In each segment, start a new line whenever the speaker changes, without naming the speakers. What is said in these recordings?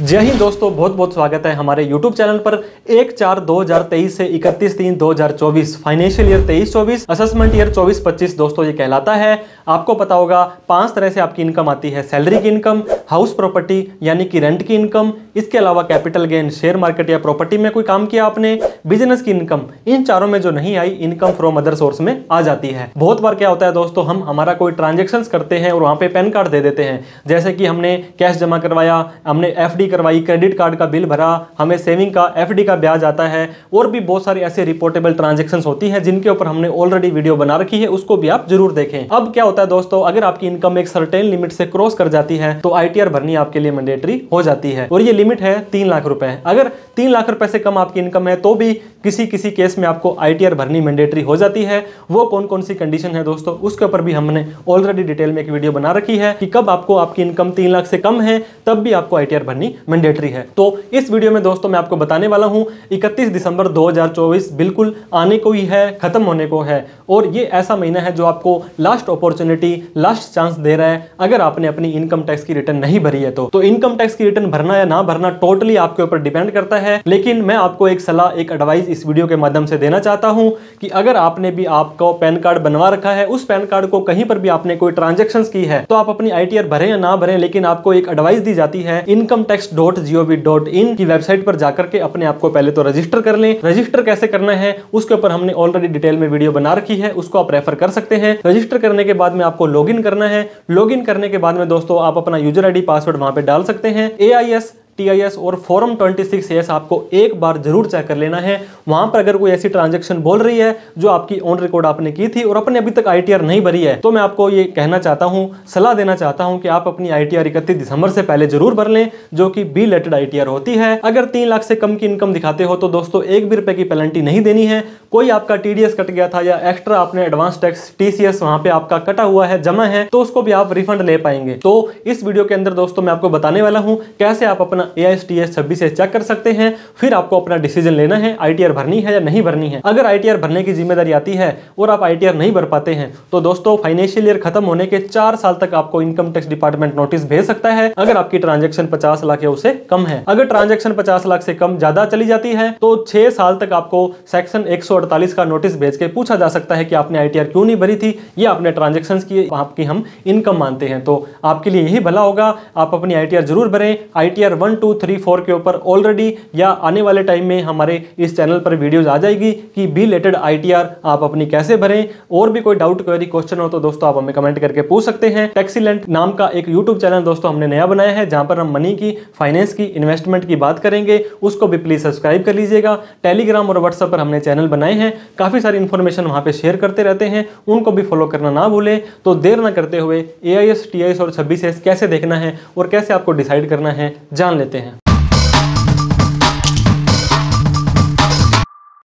जय हिंद दोस्तों, बहुत बहुत स्वागत है हमारे YouTube चैनल पर। 1/4/2023 से 31/3/2024 फाइनेंशियल ईयर 23-24 असेसमेंट ईयर 24-25 दोस्तों ये कहलाता है। आपको पता होगा 5 तरह से आपकी इनकम आती है। सैलरी की इनकम, हाउस प्रॉपर्टी यानी कि रेंट की इनकम, इसके अलावा कैपिटल गेन, शेयर मार्केट या प्रॉपर्टी में कोई काम किया आपने, बिजनेस की इनकम। इन चारों में जो नहीं आई, इनकम फ्रॉम अदर सोर्स में आ जाती है। बहुत बार क्या होता है दोस्तों, हम हमारा कोई ट्रांजेक्शन करते हैं और वहां पे पैन कार्ड दे देते हैं। जैसे कि हमने कैश जमा करवाया, हमने एफडी करवाई, क्रेडिट कार्ड का बिल भरा, हमें सेविंग का एफडी का ब्याज आता है, और भी बहुत सारी ऐसे रिपोर्टेबल ट्रांजैक्शंस होती हैं जिनके ऊपर हमने ऑलरेडी वीडियो बना रखी है, उसको भी आप जरूर देखें। अब क्या होता है दोस्तों, अगर आपकी इनकम एक सर्टेन लिमिट से क्रॉस कर जाती है तो आईटीआर भरनी आपके लिए मैंडेटरी हो जाती है, और ये लिमिट है 3 लाख रुपए। अगर 3 लाख रुपए से कम आपकी इनकम है तो भी किसी किसी केस में आपको आईटीआर भरनी मैंडेटरी हो जाती है। वो कौन कौन सी कंडीशन है दोस्तों, उसके ऊपर भी हमने ऑलरेडी डिटेल में एक वीडियो बना रखी है कि कब आपको आपकी इनकम 3 लाख से कम है तब भी आपको आईटीआर भरनी मैंडेटरी है। तो इस वीडियो में दोस्तों मैं आपको बताने वाला हूं 31 दिसंबर 2024 बिल्कुल आने को ही है, खत्म होने को है, और ये ऐसा महीना है जो आपको लास्ट अपॉर्चुनिटी, लास्ट चांस दे रहा है। अगर आपने अपनी इनकम टैक्स की रिटर्न नहीं भरी है तो इनकम टैक्स की रिटर्न भरना या ना भरना टोटली आपके ऊपर डिपेंड करता है। लेकिन मैं आपको एक सलाह, एक एडवाइस इस वीडियो के माध्यम से देना चाहता हूं कि अगर आपने भी आपको पैन कार्ड बनवा रखा है, उस पैन कार्ड को कहीं पर भी आपने कोई ट्रांजैक्शंस की है तो आप अपनी आईटीआर भरें या ना भरें, लेकिन आपको एक एडवाइस दी जाती है incometax.gov.in की वेबसाइट पर जाकर के अपने आप को पहले तो रजिस्टर कर लें। रजिस्टर कैसे करना है उसके ऊपर हमने ऑलरेडी डिटेल में वीडियो बना रखी है, उसको आप रेफर कर सकते हैं। रजिस्टर करने के बाद में आपको लॉगिन करना है। लॉगिन करने के बाद में दोस्तों आप अपना यूजर आईडी, पासवर्ड वहां पे डाल सकते हैं। AIS, TIS और फॉर्म 26S आपको एक बार जरूर चेक कर लेना है। वहां पर अगर कोई ऐसी ट्रांजैक्शन बोल रही है जो आपकी ऑन रिकॉर्ड आपने की थी और अपने अभी तक आईटीआर नहीं भरी है, तो मैं आपको ये कहना चाहता हूं, सलाह देना चाहता हूं कि आप अपनी आईटीआर 31 दिसंबर से पहले जरूर भर लें, जो कि बी लेटेड आईटीआर होती है। अगर 3 लाख से कम की इनकम दिखाते हो तो दोस्तों 1 भी रुपए की पेनल्टी नहीं देनी है। कोई आपका TDS कट गया था या एक्स्ट्रा आपने एडवांस टैक्स TCS वहां पे आपका कटा हुआ है, जमा है, तो उसको भी आप रिफंड ले पाएंगे। तो इस वीडियो के अंदर दोस्तों मैं आपको बताने वाला हूं कैसे आप अपना AIS TS 26 से चेक कर सकते हैं। फिर आपको अपना डिसीजन लेना है, आईटीआर भरनी है या नहीं भरनी है। अगर आईटीआर भरने की जिम्मेदारी आती है और आप आईटीआर नहीं भर पाते हैं तो दोस्तों फाइनेंशियल ईयर खत्म होने के 4 साल तक आपको इनकम टैक्स डिपार्टमेंट नोटिस भेज सकता है अगर आपकी ट्रांजैक्शन 50 लाख या उससे कम है। अगर ट्रांजैक्शन 50 लाख से कम ज्यादा चली जाती है तो 6 साल तक आपको सेक्शन 148 का नोटिस भेज के पूछा जा सकता है कि आपने आईटीआर क्यों नहीं भरी थी, ये आपने ट्रांजैक्शंस की आपकी हम इनकम मानते हैं। तो आपके लिए यही भला होगा, आप अपनी आईटीआर जरूर भरें। आईटीआर 1, 2, 3, 4 के ऊपर ऑलरेडी या आने वाले टाइम में हमारे इस चैनल पर वीडियोस आ जाएगी कि बी लेटेड आईटीआर आप अपनी कैसे भरें। और भी कोई डाउट, क्वेरी, क्वेश्चन हो तो दोस्तों आप हमें कमेंट करके पूछ सकते हैं। टैक्सीलेंट नाम का एक यूट्यूब चैनल दोस्तों हमने नया बनाया है जहां पर हम मनी की, फाइनेंस की, इन्वेस्टमेंट की बात करेंगे, उसको भी प्लीज सब्सक्राइब कर लीजिएगा। टेलीग्राम और व्हाट्सएप पर हमने चैनल बनाए हैं, काफी सारी इंफॉर्मेशन वहां पे शेयर करते रहते हैं, उनको भी फॉलो करना ना भूलें। तो देर ना करते हुए AIS, TIS और 26S कैसे देखना है और कैसे आपको डिसाइड करना है जान लेते हैं।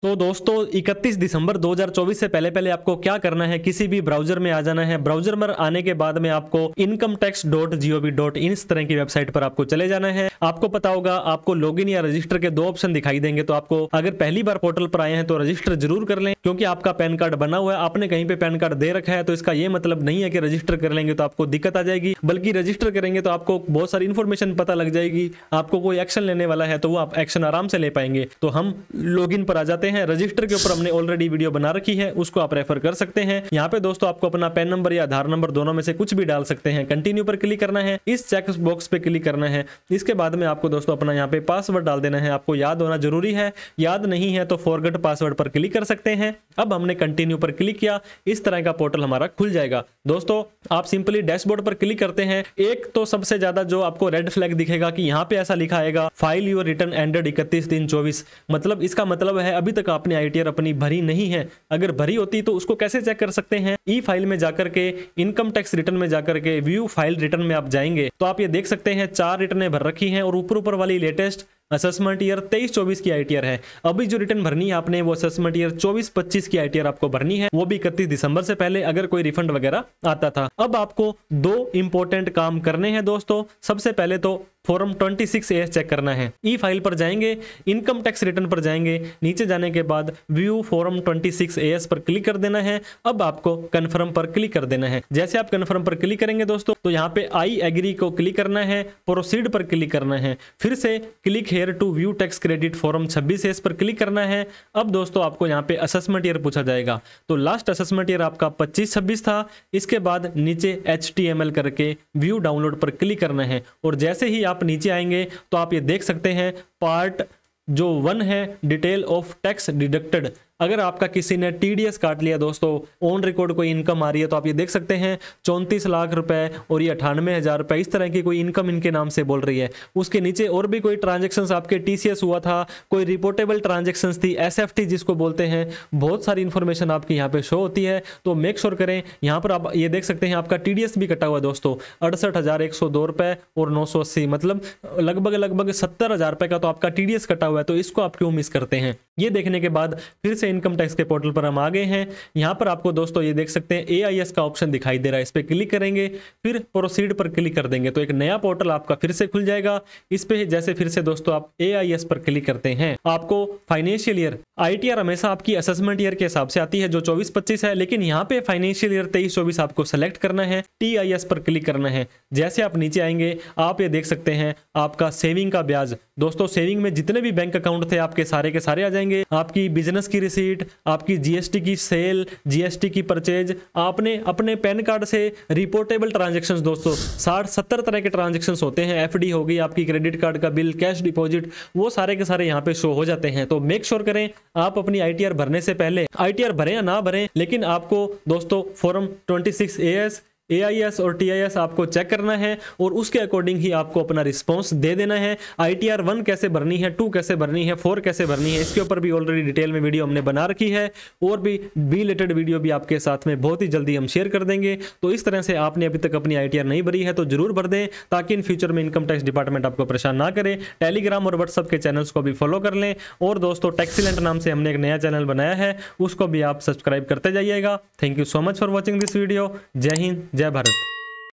तो दोस्तों 31 दिसंबर 2024 से पहले पहले आपको क्या करना है, किसी भी ब्राउजर में आ जाना है। ब्राउजर में आने के बाद में आपको incometax.gov.in इस तरह की वेबसाइट पर आपको चले जाना है। आपको पता होगा आपको लॉगिन या रजिस्टर के 2 ऑप्शन दिखाई देंगे। तो आपको अगर पहली बार पोर्टल पर आए हैं तो रजिस्टर जरूर कर लें, क्योंकि आपका पैन कार्ड बना हुआ है। आपने कहीं पे पैन कार्ड दे रखा है तो इसका ये मतलब नहीं है कि रजिस्टर कर लेंगे तो आपको दिक्कत आ जाएगी, बल्कि रजिस्टर करेंगे तो आपको बहुत सारी इंफॉर्मेशन पता लग जाएगी। आपको कोई एक्शन लेने वाला है तो वो आप एक्शन आराम से ले पाएंगे। तो हम लॉगिन पर आ जाते हैं। रजिस्टर के ऊपर हमने ऑलरेडी वीडियो बना रखी है, उसको आप रेफर कर सकते हैं। यहाँ पे दोस्तों आपको अपना पैन नंबर या आधार नंबर दोनों में से कुछ भी डाल सकते हैं। कंटिन्यू पर क्लिक करना है, इस चेक बॉक्स पे क्लिक करना है। इसके बाद में आपको दोस्तों अपना यहाँ पे पासवर्ड डाल देना है। आपको याद होना जरूरी है, याद नहीं है तो फॉरगेट पासवर्ड पर क्लिक कर सकते हैं। अब हमने कंटिन्यू पर क्लिक किया, इस तरह का पोर्टल हमारा खुल जाएगा। दोस्तों आप सिंपली डैशबोर्ड पर क्लिक करते हैं। एक तो सबसे ज्यादा जो आपको रेड फ्लैग दिखेगा कि यहाँ पे ऐसा लिखा आएगा फाइल योर रिटर्न एंडेड 31/3/24, मतलब इसका मतलब है अभी तक आपने आईटीआर अपनी भरी नहीं है। अगर भरी होती तो उसको कैसे चेक कर सकते हैं, ई फाइल में जाकर के, इनकम टैक्स रिटर्न में जाकर के व्यू फाइल रिटर्न में आप जाएंगे तो आप ये देख सकते हैं 4 रिटर्नें भर रखी हैं और ऊपर वाली लेटेस्ट असेसमेंट ईयर 23-24 की आईटीआर है। अभी जो रिटर्न भरनी है आपने वो असेसमेंट ईयर 24-25 की आईटीआर आपको भरनी है, वो भी 31 दिसंबर से पहले अगर कोई रिफंड वगैरह आता था। अब आपको 2 इंपॉर्टेंट काम करने हैं दोस्तों। सबसे पहले तो फॉर्म 26AS चेक करना है। ई फाइल पर जाएंगे, इनकम टैक्स रिटर्न पर जाएंगे, नीचे जाने के बाद व्यू फॉर्म 26AS पर क्लिक कर देना है। अब आपको कन्फर्म पर क्लिक कर देना है। जैसे आप कन्फर्म पर क्लिक करेंगे दोस्तों तो यहाँ पे आई एग्री को क्लिक करना है, प्रोसीड पर क्लिक करना है, फिर से click here to view tax credit form 26AS पर क्लिक करना है। अब दोस्तों आपको यहाँ पे असेसमेंट ईयर पूछा जाएगा, तो लास्ट असेसमेंट ईयर आपका 25-26 था। इसके बाद नीचे HTML करके व्यू डाउनलोड पर क्लिक करना है और जैसे ही आप नीचे आएंगे तो आप ये देख सकते हैं पार्ट जो 1 है डिटेल ऑफ टैक्स डिडक्टेड। अगर आपका किसी ने TDS काट लिया दोस्तों, ऑन रिकॉर्ड कोई इनकम आ रही है, तो आप ये देख सकते हैं 34 लाख रुपए और ये 98,000 रुपए, इस तरह की कोई इनकम इनके नाम से बोल रही है। उसके नीचे और भी कोई ट्रांजेक्शन्स आपके TCS हुआ था, कोई रिपोर्टेबल ट्रांजेक्शन्स थी, SFT जिसको बोलते हैं, बहुत सारी इन्फॉर्मेशन आपकी यहाँ पे शो होती है। तो मेक श्योर करें, यहाँ पर आप ये देख सकते हैं आपका TDS भी कटा हुआ है दोस्तों, 68,102 रुपए और 980, मतलब लगभग 70,000 रुपए का तो आपका TDS कटा हुआ है। तो इसको आप क्यों मिस करते हैं? ये देखने के बाद फिर से इनकम टैक्स के पोर्टल पर हम आ गए हैं। यहाँ पर आपको दोस्तों ये देख सकते हैं AIS का ऑप्शन दिखाई दे रहा है, इस पे क्लिक करेंगे, फिर प्रोसीड पर क्लिक कर देंगे तो एक नया पोर्टल आपका फिर से खुल जाएगा। इस पे जैसे फिर से दोस्तों आप AIS पर क्लिक करते हैं, आपको फाइनेंशियल ईयर ITR हमेशा आपकी असेसमेंट ईयर के हिसाब से आती है जो 24-25 है, लेकिन यहाँ पे फाइनेंशियल ईयर 23-24 आपको सेलेक्ट करना है, TIS पर क्लिक करना है। जैसे आप नीचे आएंगे आप ये देख सकते हैं आपका सेविंग का ब्याज। दोस्तों सेविंग में जितने भी बैंक अकाउंट थे आपके सारे के सारे आ जाएंगे, आपकी बिजनेस की रिसीट, आपकी GST की सेल, GST की परचेज, आपने अपने पैन कार्ड से रिपोर्टेबल ट्रांजैक्शंस दोस्तों 60-70 तरह के ट्रांजैक्शंस होते हैं, FD हो गई, आपकी क्रेडिट कार्ड का बिल, कैश डिपॉजिट, वो सारे के सारे यहाँ पे शो हो जाते हैं। तो मेक श्योर करें आप अपनी ITR भरने से पहले, ITR भरें या ना भरें, लेकिन आपको दोस्तों फॉर्म 26AS AIS और TIS आपको चेक करना है और उसके अकॉर्डिंग ही आपको अपना रिस्पॉन्स दे देना है। ITR 1 कैसे भरनी है, 2 कैसे भरनी है, 4 कैसे भरनी है, इसके ऊपर भी ऑलरेडी डिटेल में वीडियो हमने बना रखी है और भी रिलेटेड वीडियो भी आपके साथ में बहुत ही जल्दी हम शेयर कर देंगे। तो इस तरह से आपने अभी तक अपनी ITR नहीं भरी है तो जरूर भर दें, ताकि इन फ्यूचर में इनकम टैक्स डिपार्टमेंट आपको परेशान ना करे। टेलीग्राम और व्हाट्सअप के चैनल्स को भी फॉलो कर लें और दोस्तों टैक्सीलेंट नाम से हमने एक नया चैनल बनाया है, उसको भी आप सब्सक्राइब करते जाइएगा। Thank you so much for watching this video. जय हिंद, जय भारत।